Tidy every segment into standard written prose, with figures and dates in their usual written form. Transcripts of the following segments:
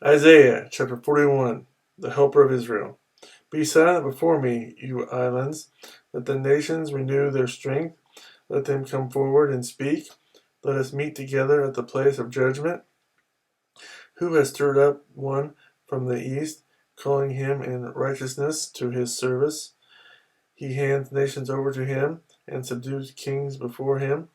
Isaiah chapter 41, the helper of Israel. Be silent before me, you islands. Let the nations renew their strength. Let them come forward and speak. Let us meet together at the place of judgment. Who has stirred up one from the east, calling him in righteousness to his service? He hands nations over to him and subdues kings before him.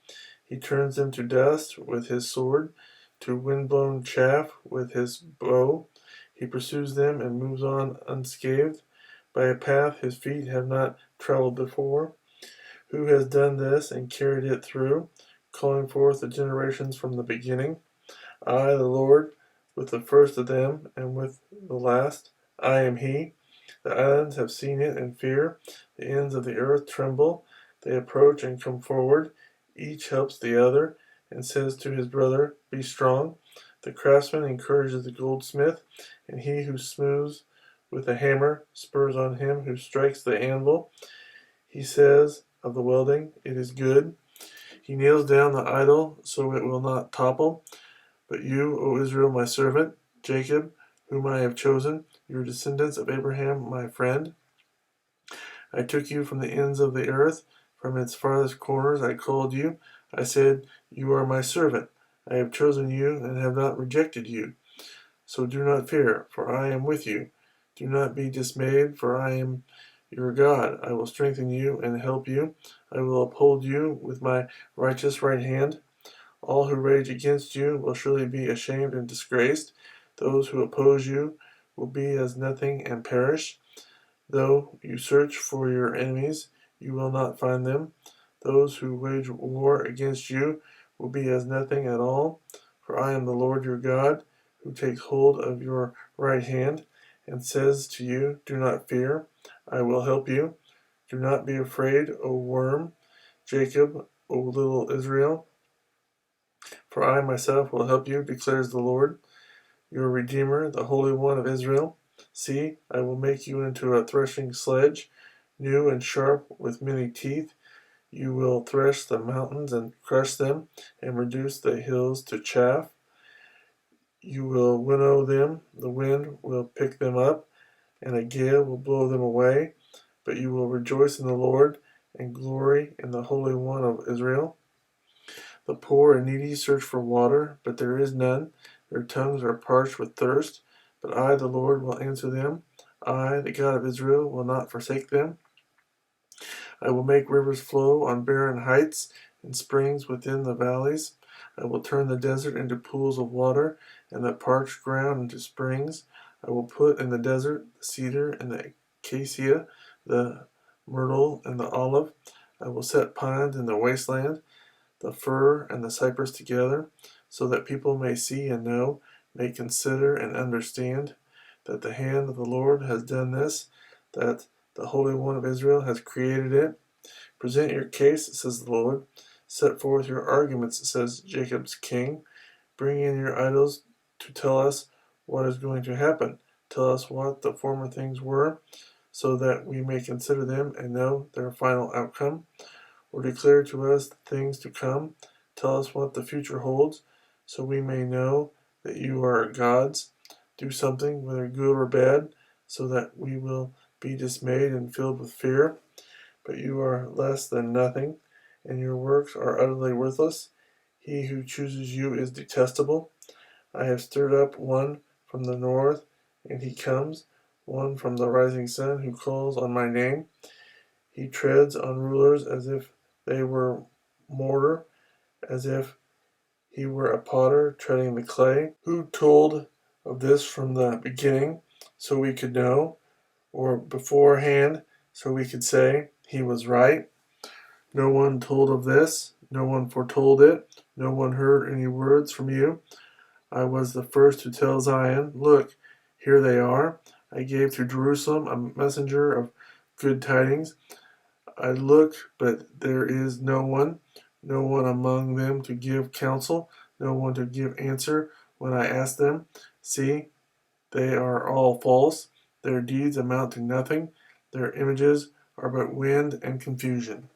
He turns them to dust with his sword, to windblown chaff with his bow. He pursues them and moves on unscathed, by a path his feet have not traveled before. Who has done this and carried it through, calling forth the generations from the beginning? I, the Lord, with the first of them and with the last, I am he. The islands have seen it and fear. The ends of the earth tremble. They approach and come forward. Each helps the other and says to his brother, Be strong. The craftsman encourages the goldsmith, and he who smooths with a hammer spurs on him who strikes the anvil. He says of the welding, It is good. He nails down the idol so it will not topple. But you, O Israel, my servant, Jacob, whom I have chosen, your descendants of Abraham, my friend, I took you from the ends of the earth, from its farthest corners I called you. I said, You are my servant. I have chosen you and have not rejected you. So do not fear, for I am with you. Do not be dismayed, for I am your God. I will strengthen you and help you. I will uphold you with my righteous right hand. All who rage against you will surely be ashamed and disgraced. Those who oppose you will be as nothing and perish. Though you search for your enemies, you will not find them. Those who wage war against you will be as nothing at all. For I am the Lord your God, who takes hold of your right hand and says to you, Do not fear, I will help you. Do not be afraid, O worm, Jacob, O little Israel. For I myself will help you, declares the Lord, your Redeemer, the Holy One of Israel. See, I will make you into a threshing sledge, new and sharp with many teeth. You will thresh the mountains and crush them, and reduce the hills to chaff. You will winnow them, the wind will pick them up, and a gale will blow them away. But you will rejoice in the Lord, and glory in the Holy One of Israel. The poor and needy search for water, but there is none. Their tongues are parched with thirst. But I, the Lord, will answer them. I, the God of Israel, will not forsake them. I will make rivers flow on barren heights and springs within the valleys. I will turn the desert into pools of water and the parched ground into springs. I will put in the desert the cedar and the acacia, the myrtle and the olive. I will set pines in the wasteland, the fir and the cypress together, so that people may see and know, may consider and understand that the hand of the Lord has done this, that the Holy One of Israel has created it. Present your case, says the Lord. Set forth your arguments, says Jacob's king. Bring in your idols to tell us what is going to happen. Tell us what the former things were, so that we may consider them and know their final outcome. Or declare to us the things to come. Tell us what the future holds, so we may know that you are gods. Do something, whether good or bad, so that we will be dismayed and filled with fear. But you are less than nothing, and your works are utterly worthless. He who chooses you is detestable. I have stirred up one from the north, and he comes, one from the rising sun who calls on my name. He treads on rulers as if they were mortar, as if he were a potter treading the clay. Who told of this from the beginning, so we could know, or beforehand, so we could say, He was right? No one told of this, no one foretold it, no one heard any words from you. I was the first to tell Zion, Look, here they are. I gave to Jerusalem a messenger of good tidings. I look, but there is no one among them to give counsel, no one to give answer when I ask them. See, they are all false. Their deeds amount to nothing. Their images are but wind and confusion.